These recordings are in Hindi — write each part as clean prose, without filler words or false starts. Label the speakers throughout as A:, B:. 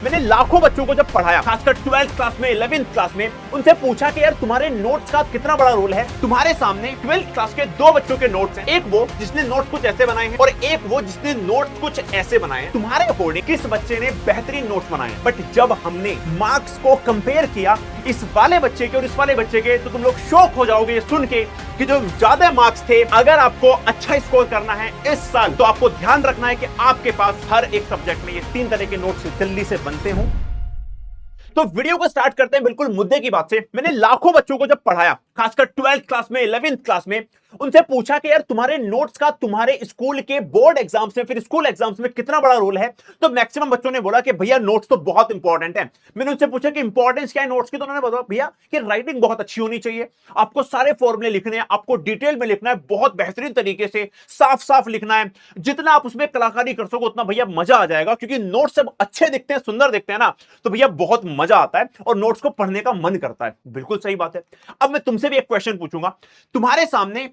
A: मैंने लाखों बच्चों को जब पढ़ाया, खासकर 12th क्लास में, 11th क्लास में, उनसे पूछा कि यार तुम्हारे नोट्स का कितना बड़ा रोल है। तुम्हारे सामने 12th क्लास के दो बच्चों के नोट्स हैं, एक वो जिसने नोट्स कुछ ऐसे बनाए हैं और एक वो जिसने नोट्स कुछ ऐसे बनाए हैं। तुम्हारे अकॉर्डिंग किस बच्चे ने बेहतरीन नोट्स बनाए हैं? बट जब हमने मार्क्स को कंपेयर किया इस वाले बच्चे के और इस वाले बच्चे के, तो तुम लोग शॉक हो जाओगे ये सुन के कि जो ज्यादा मार्क्स थे, अगर आपको अच्छा स्कोर करना है इस साल, तो आपको ध्यान रखना है कि आपके पास हर एक सब्जेक्ट में ये 3 तरह के नोट्स जल्दी से बनते हो। तो वीडियो को स्टार्ट करते हैं बिल्कुल मुद्दे की बात से। मैंने लाखों बच्चों को जब पढ़ाया, खासकर 12th क्लास में, 11th क्लास में, उनसे पूछा कि यार तुम्हारे नोट्स का तुम्हारे स्कूल के बोर्ड एग्जाम्स में, फिर स्कूल एग्जाम्स में कितना बड़ा रोल है। तो मैक्सिमम बच्चों ने बोला कि भैया नोट्स तो बहुत इंपॉर्टेंट है। मैंने उनसे पूछा कि इंपॉर्टेंस क्या है नोट्स की, तो उन्होंने बताया भैया कि राइटिंग बहुत अच्छी होनी चाहिए, आपको सारे फॉर्मूले लिखने हैं, आपको डिटेल में लिखना है, बहुत बेहतरीन तरीके से साफ साफ लिखना है। जितना आप उसमें कलाकारी कर सको उतना भैया मजा आ जाएगा, क्योंकि नोट्स जब अच्छे दिखते हैं, सुंदर दिखते हैं ना, तो भैया बहुत मजा आता है और नोट्स को पढ़ने का मन करता है। बिल्कुल सही बात है। अब मैं तुमसे भी एक क्वेश्चन पूछूंगा। तुम्हारे सामने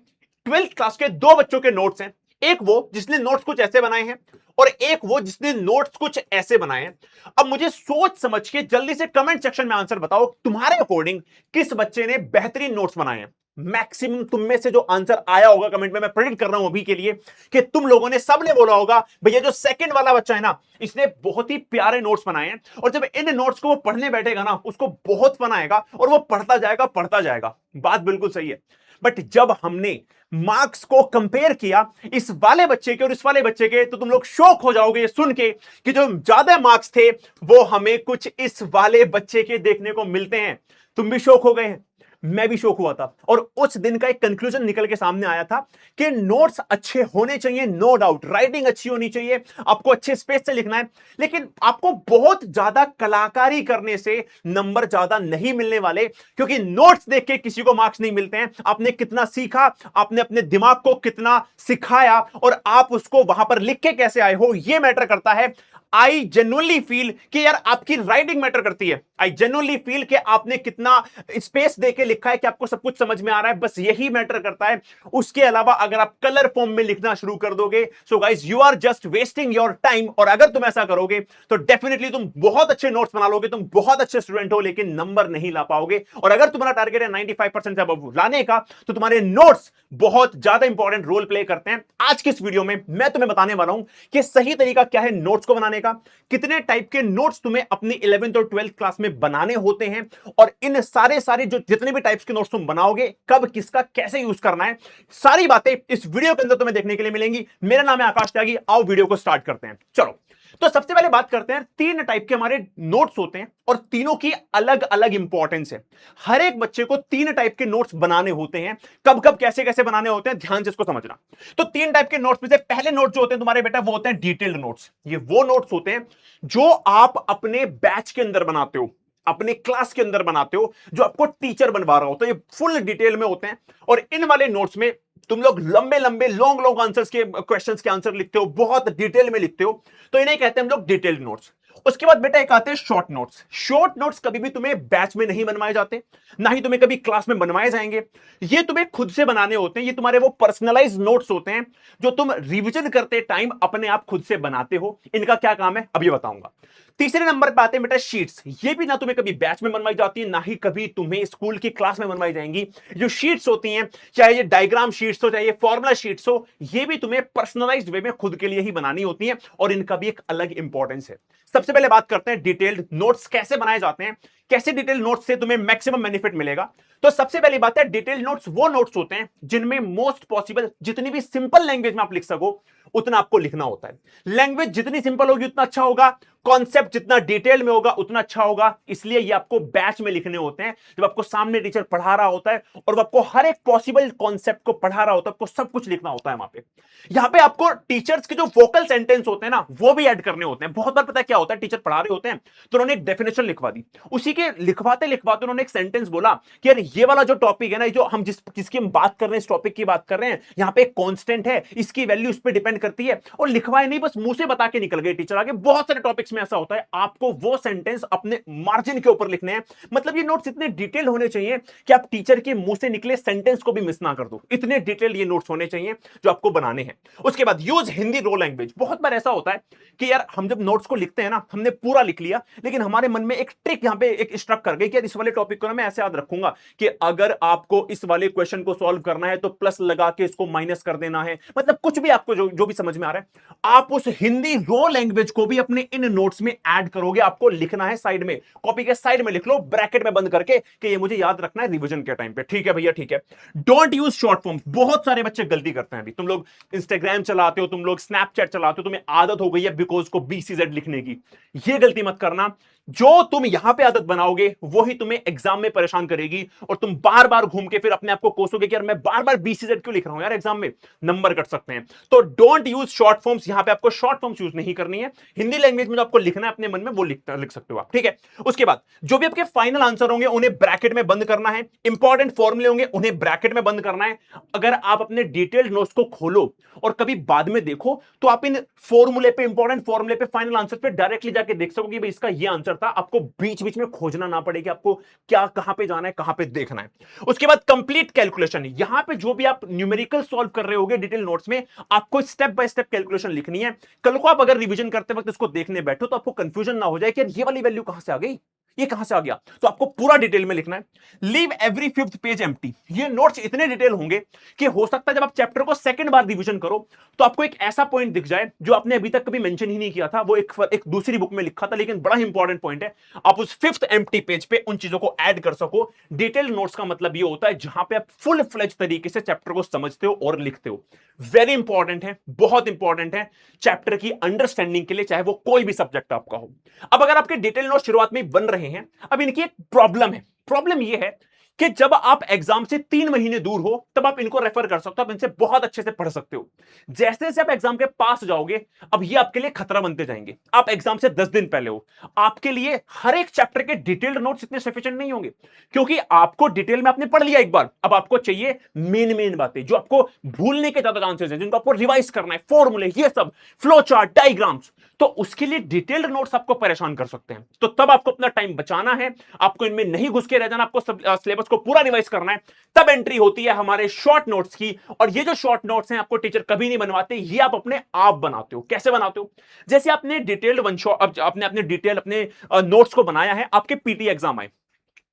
A: 12th क्लास के दो बच्चों के नोट्स हैं, एक वो जिसने नोट्स कुछ ऐसे बनाए हैं और एक वो जिसने नोट्स कुछ ऐसे बनाए हैं। अब मुझे सोच समझ के जल्दी से कमेंट सेक्शन में आंसर बताओ, तुम्हारे अकॉर्डिंग किस बच्चे ने बेहतरीन नोट्स बनाए हैं। मैक्सिमम तुम में से जो आंसर आया होगा कमेंट में, मैं प्रेडिक्ट कर रहा हूं अभी के लिए कि तुम लोगों ने, सबने बोला होगा भैया जो सेकंड वाला बच्चा है ना, इसने बहुत ही प्यारे नोट्स बनाए हैं, और जब इन नोट्स को वो पढ़ने बैठेगा ना, उसको बहुत फन आएगा और वो पढ़ता जाएगा। बात बिल्कुल सही है। बट जब हमने मार्क्स को कंपेयर किया इस वाले बच्चे के और इस वाले बच्चे के, तो तुम लोग शॉक हो जाओगे ये सुन के कि जो ज्यादा मार्क्स थे वो हमें कुछ इस वाले बच्चे के देखने को मिलते हैं। तुम भी शॉक हो गए हैं, मैं भी शौक हुआ था, और उस दिन का एक कंक्लूजन निकल के सामने आया था कि नोट्स अच्छे होने चाहिए, नो डाउट, राइटिंग अच्छी होनी चाहिए, आपको अच्छे स्पेस से लिखना है, लेकिन आपको बहुत ज्यादा कलाकारी करने से नंबर ज्यादा नहीं मिलने वाले, क्योंकि नोट्स देख के किसी को मार्क्स नहीं मिलते हैं। आपने कितना सीखा, आपने अपने दिमाग को कितना सिखाया, और आप उसको वहां पर लिख के कैसे आए हो, यह मैटर करता है। आई जेन्युइनली फील कि यार आपकी राइटिंग मैटर करती है। आई जेन्युइनली फील कि आपने कितना स्पेस देके लिखा है, कि आपको सब कुछ समझ में आ रहा है, बस यही मैटर करता है। उसके अलावा अगर आप कलर फॉर्म में लिखना शुरू कर दोगे, so guys you are just wasting your time. और अगर तुम ऐसा करोगे तो डेफिनेटली तुम बहुत अच्छे नोट्स बना लोगे, तुम बहुत अच्छे स्टूडेंट हो, लेकिन नंबर नहीं ला पाओगे। और अगर तुम्हारा टारगेट है 95% से अबव लाने का, तो तुम्हारे नोट्स बहुत ज्यादा इंपॉर्टेंट रोल प्ले करते हैं। आज की इस वीडियो में मैं तुम्हें बताने वाला हूं कि सही तरीका क्या है नोट्स को बनाने का, कितने टाइप के नोट्स तुम्हें अपनी 11th और 12th क्लास में बनाने होते हैं, और इन सारे जो जितने भी टाइप्स के नोट्स तुम बनाओगे, कब किसका कैसे यूज करना है, सारी बातें इस वीडियो के अंदर तुम्हें देखने के लिए मिलेंगी। मेरा नाम है आकाश त्यागी। आओ वीडियो को स्टार्ट करते हैं। चलो, तो सबसे पहले बात करते हैं, 3 टाइप के हमारे नोट्स होते हैं और तीनों की अलग अलग इंपॉर्टेंस है। हर एक बच्चे को 3 टाइप के नोट्स बनाने होते हैं। कब कब कैसे कैसे बनाने होते हैं, ध्यान से इसको समझना। तो 3 टाइप के नोट्स में से पहले नोट जो होते हैं तुम्हारे बेटा, वो होते हैं डिटेल्ड नोट्स। ये वो नोट्स होते हैं जो आप अपने बैच के अंदर बनाते हो, अपने क्लास के अंदर बनाते हो, जो आपको टीचर बनवा रहा होता है। ये फुल डिटेल में होते हैं, और इन वाले नोट्स में तुम लोग लंबे लंबे लॉन्ग लॉन्ग आंसर्स के, क्वेश्चंस के आंसर लिखते हो, बहुत डिटेल में लिखते हो, तो इन्हें कहते हैं हम लोग डिटेल्ड नोट्स। उसके बाद बेटा एक आते हैं शॉर्ट नोट्स। शॉर्ट नोट्स कभी भी तुम्हें बैच में नहीं बनवाए जाते, ना ही तुम्हें कभी क्लास में बनवाए जाएंगे। ये तुम्हें खुद से बनाने होते हैं। ये तुम्हारे वो पर्सनलाइज नोट्स होते हैं जो तुम रिवीजन करते टाइम अपने आप खुद से बनाते हो। इनका क्या काम है अभी बताऊंगा। तीसरे नंबर पे आते हैं बेटा शीट्स। ये भी ना तुम्हें कभी बैच में बनवाई जाती है, ना ही कभी तुम्हें स्कूल की क्लास में बनवाई जाएंगी। जो शीट्स होती हैं, चाहे ये डायग्राम शीट्स हो, चाहे ये फॉर्मुला शीट्स हो, ये भी तुम्हें पर्सनलाइज्ड वे में खुद के लिए ही बनानी होती हैं, और इनका भी एक अलग इंपॉर्टेंस है। सबसे पहले बात करते हैं डिटेल्ड नोट्स कैसे बनाए जाते हैं, कैसे डिटेल नोट्स से तुम्हें मैक्सिमम बेनिफिट मिलेगा। तो सबसे पहली बात है, डिटेल नोट्स वो नोट्स होते हैं जिनमें मोस्ट पॉसिबल जितनी भी सिंपल लैंग्वेज में आप लिख सको उतना आपको लिखना होता है। लैंग्वेज जितनी सिंपल होगी उतना अच्छा होगा, कॉन्सेप्ट जितना डिटेल में होगा उतना अच्छा होगा। इसलिए ये आपको बैच में लिखने होते हैं, जब आपको सामने टीचर पढ़ा रहा होता है और वो आपको हर एक पॉसिबल कॉन्सेप्ट को पढ़ा रहा होता है, आपको सब कुछ लिखना होता है वहां पे। यहां पे आपको टीचर्स के जो वोकल सेंटेंस होते हैं ना, वो भी ऐड करने होते हैं। बहुत बार पता है क्या होता है, टीचर पढ़ा रहे होते हैं तो उन्होंने एक डेफिनेशन लिखवा दी, उसी के लिखवाते लिखवाते उन्होंने एक सेंटेंस बोला कि यार ये वाला जो टॉपिक है ना, जो हम जिसकी हम बात कर रहे हैं, इस टॉपिक की बात कर रहे हैं, यहाँ पे एक कांस्टेंट है, इसकी वैल्यू इस पे डिपेंड करती है। और लिखवाए नहीं, बस मुंह से बता के निकल गए टीचर आगे। बहुत सारे टॉपिक्स में ऐसा होता है, आपको वो सेंटेंस अपने मार्जिन के ऊपर लिखने हैं। मतलब ये नोट्स इतने डिटेल होने चाहिए कि आप टीचर के मुंह से निकले सेंटेंस को भी मिस ना कर दो। इतने डिटेल ये नोट्स होने चाहिए जो आपको बनाने हैं। उसके बाद यूज हिंदी रो लैंग्वेज। बहुत बार ऐसा होता है कि यार हम जब नोट्स को लिखते हैं ना, हमने पूरा लिख लिया, लेकिन हमारे मन में एक ट्रिक यहां पे एक स्ट्रक कर गई कि इस वाले टॉपिक को ना मैं ऐसे याद रखूंगा कि अगर आपको इस वाले क्वेश्चन को सॉल्व करना है तो प्लस लगा के इसको माइनस कर देना है। मतलब कुछ भी आपको जो भी समझ में आ रहा है, आप उस हिंदी रो लैंग्वेज को भी अपने इन नोट्स में ऐड करोगे। आपको लिखना है साइड में, कॉपी के साइड में लिख लो, ब्रैकेट में बंद करके कि ये मुझे याद रखना है रिवीजन के टाइम पे। ठीक है भैया, ठीक है। Don't use short form. बहुत सारे बच्चे गलती करते हैं। अभी तुम लोग इंस्टाग्राम चलाते हो, तुम लोग स्नैपचैट चलाते हो, तुम्हें आदत हो गई है बिकॉज को BCZ लिखने की। ये गलती मत करना। जो तुम यहां पे आदत बनाओगे वही तुम्हें एग्जाम में परेशान करेगी, और तुम बार बार घूम के फिर अपने आप को कोसोगे कि यार मैं बार बार BCZ क्यों लिख रहा हूं यार, एग्जाम में नंबर कट सकते हैं। तो डोंट यूज शॉर्ट फॉर्म्स। यहां पे आपको शॉर्ट फॉर्म्स यूज नहीं करनी है। हिंदी लैंग्वेज में जो आपको लिखना है अपने मन में वो लिख सकते हो आप। ठीक है। उसके बाद जो भी आपके फाइनल आंसर होंगे उन्हें ब्रैकेट में बंद करना है। इंपॉर्टेंट फॉर्मूले होंगे उन्हें ब्रैकेट में बंद करना है। अगर आप अपने डिटेल्ड नोट्स को खोलो और कभी बाद में देखो तो आप इन फॉर्मूले पे, इंपॉर्टेंट फॉर्मूले पे, फाइनल आंसर पे डायरेक्टली जाके देख सकोगे भाई इसका ये आंसर था। आपको बीच बीच में खोजना ना पड़े कि आपको क्या, कहां पे जाना है, कहां पे देखना है। उसके बाद कंप्लीट कैलकुलेशन। यहां पे जो भी आप न्यूमेरिकल सॉल्व कर रहे होगे डिटेल नोट्स में, आपको स्टेप बाय स्टेप कैलकुलेशन लिखनी है। कल को आप अगर रिवीजन करते वक्त इसको देखने बैठो तो आपको कंफ्यूजन ना हो जाए कि ये वाली वैल्यू कहां से आ गई, ये कहां से आ गया। तो आपको पूरा डिटेल में लिखना है। Leave every 5th page empty. ये नोट्स इतने डिटेल होंगे कि हो सकता है जब आप चैप्टर को सेकंड बार रिवीजन करो तो आपको एक ऐसा पॉइंट दिख जाए जो आपने अभी तक कभी मेंशन ही नहीं किया था, वो एक दूसरी बुक में लिखा था, लेकिन बड़ा इंपॉर्टेंट पॉइंट है। आप उस 5th एम्प्टी पेज पे उन चीजों को ऐड कर सको। डिटेल नोट्स का मतलब ये होता है जहां पे आप फुल फ्लेज तरीके से चैप्टर को समझते हो और लिखते हो। वेरी इंपॉर्टेंट है, बहुत इंपॉर्टेंट है चैप्टर की अंडरस्टैंडिंग के लिए, चाहे वो कोई भी सब्जेक्ट आपका हो। अब अगर आपके डिटेल नोट शुरुआत में बन रहे हैं, अब इनकी एक प्रॉब्लम है। प्रॉब्लम यह है कि जब आप एग्जाम से 3 महीने दूर हो तब आप इनको रेफर कर सकते हो, आप इनसे बहुत अच्छे से पढ़ सकते हो। जैसे जैसे आप एग्जाम के पास जाओगे, अब ये आपके लिए खतरा बनते जाएंगे। आप एग्जाम से 10 दिन पहले हो, आपके लिए हर एक चैप्टर के डिटेल्ड नोट्स इतने सफिशिएंट नहीं होंगे, क्योंकि आपको डिटेल में आपने पढ़ लिया एक बार। अब आपको चाहिए मेन बातें जो आपको भूलने के ज्यादा चांसेस हैं, जिनको आपको रिवाइज करना है, फॉर्मूले, ये सब, फ्लो चार्ट, डायग्राम्स। तो उसके लिए डिटेल्ड नोट्स आपको परेशान कर सकते हैं। तो तब आपको अपना टाइम बचाना है, आपको इनमें नहीं घुस के रह जाना, आपको सिलेबस को पूरा रिवाइज करना है। तब एंट्री होती है हमारे शॉर्ट नोट्स की। और ये जो शॉर्ट नोट्स हैं आपको टीचर कभी नहीं बनवाते, ये आप अपने आप बनाते हो। कैसे बनाते हो? जैसे आपने डिटेल्ड वन शॉट, अपने डिटेल अपने नोट्स को बनाया है, आपके पीटी एग्जाम आए,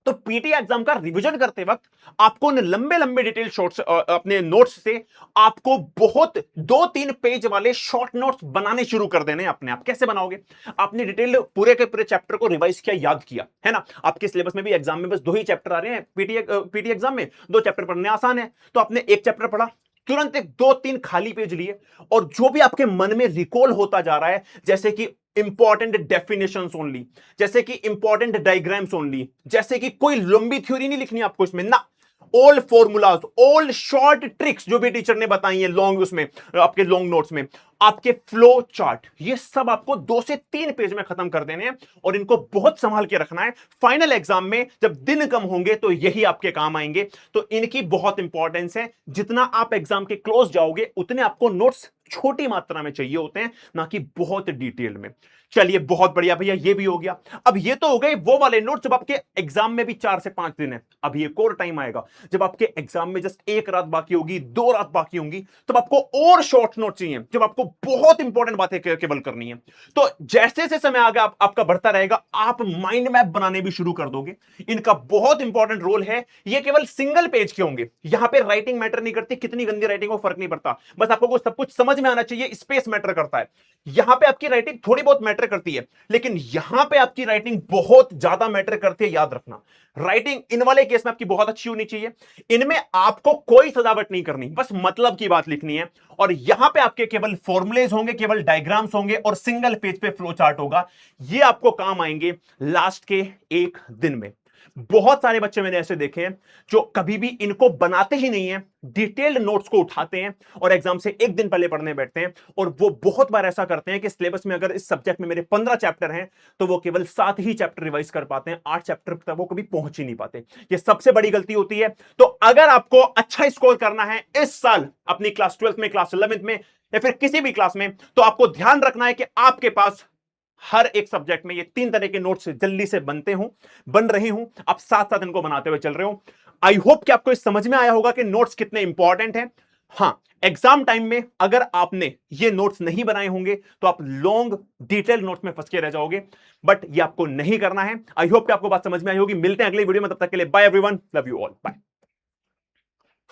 A: तो पीटी एग्जाम का रिवीजन करते वक्त आपको उन लंबे लंबे डिटेल शॉर्ट्स, अपने नोट्स से आपको बहुत 2-3 पेज वाले शॉर्ट नोट्स बनाने शुरू कर देने अपने आप। कैसे बनाओगे? आपने डिटेल पूरे के पूरे चैप्टर को रिवाइज किया, याद किया, है ना। आपके सिलेबस में भी एग्जाम में बस 2 ही चैप्टर आ रहे हैं, पीटी एग्जाम में 2 चैप्टर पढ़ने आसान है। तो आपने एक चैप्टर पढ़ा, तुरंत एक 2-3 खाली पेज लिए, और जो भी आपके मन में रिकॉल होता जा रहा है, जैसे कि इंपॉर्टेंट डेफिनेशंस ओनली, जैसे कि इंपॉर्टेंट डायग्राम्स ओनली, जैसे कि कोई लंबी थ्योरी नहीं लिखनी आपको इसमें ना, old formulas, old short tricks जो भी टीचर ने बताई है लॉन्ग, उसमें आपके लॉन्ग नोट्स में, आपके फ्लो चार्ट, ये सब आपको 2 से 3 पेज में खत्म कर देने हैं, और इनको बहुत संभाल के रखना है। फाइनल एग्जाम में जब दिन कम होंगे तो यही आपके काम आएंगे। तो इनकी बहुत इंपॉर्टेंस है। जितना आप एग्जाम के क्लोज जाओगे उतने आपको नोट्स छोटी मात्रा में चाहिए होते हैं, ना कि बहुत डिटेल में। चलिए, बहुत बढ़िया भैया, ये भी हो गया। अब ये तो हो गए वो वाले नोट्स जब आपके एग्जाम में भी 4 से 5 दिन है। अब ये एक और टाइम आएगा जब आपके एग्जाम में जस्ट 1 रात बाकी होगी, 2 रात बाकी होंगी, तब आपको और शॉर्ट नोट चाहिए, जब आपको बहुत इंपॉर्टेंट बातें केवल करनी है। तो जैसे जैसे समय आगे आपका बढ़ता रहेगा, आप माइंड मैप बनाने भी शुरू कर दोगे। इनका बहुत इंपॉर्टेंट रोल है। ये केवल सिंगल पेज के होंगे, यहां पे राइटिंग मैटर नहीं करती, कितनी गंदी राइटिंग हो फर्क नहीं पड़ता, बस आपको सब कुछ समझ में आना चाहिए। स्पेस मैटर करता है। यहां पे आपकी राइटिंग थोड़ी बहुत मैटर करती है, लेकिन यहां पे आपकी राइटिंग बहुत ज्यादा मैटर करती है। याद रखना, राइटिंग इन वाले केस में आपकी बहुत अच्छी होनी चाहिए। इनमें आपको कोई सजावट नहीं करनी, बस मतलब की बात लिखनी है। और यहां पे आपके केवल फॉर्मुलेज होंगे, केवल डायग्राम्स होंगे, और सिंगल पेज पे फ्लो चार्ट होगा। ये आपको काम आएंगे लास्ट के 1 दिन में। बहुत सारे बच्चे मैंने ऐसे देखे हैं जो कभी भी इनको बनाते ही नहीं है, डिटेल्ड नोट्स को उठाते हैं और एग्जाम से एक दिन पहले पढ़ने बैठते हैं। और वो बहुत बार ऐसा करते हैं कि सिलेबस में अगर इस सब्जेक्ट में मेरे 15 चैप्टर हैं तो वो केवल 7 ही चैप्टर रिवाइज कर पाते हैं, 8 चैप्टर तक वो कभी पहुंच ही नहीं पाते। ये सबसे बड़ी गलती होती है। तो अगर आपको अच्छा स्कोर करना है इस साल अपनी क्लास 12th में, क्लास 11th में या फिर किसी भी क्लास में, तो आपको ध्यान रखना है कि आपके पास हर एक सब्जेक्ट में ये 3 तरह के नोट्स जल्दी से बन रहे हूं, आप साथ साथ इनको बनाते हुए चल रहे हो। आई होप कि आपको इस समझ में आया होगा कि नोट्स कितने इंपॉर्टेंट हैं। हां, एग्जाम टाइम में अगर आपने ये नोट्स नहीं बनाए होंगे तो आप लॉन्ग डिटेल नोट्स में फंस के रह जाओगे, बट ये आपको नहीं करना है। आई होप कि आपको बात समझ में आई होगी। मिलते हैं अगले वीडियो में, तब तक के लिए bye everyone, love you all, bye.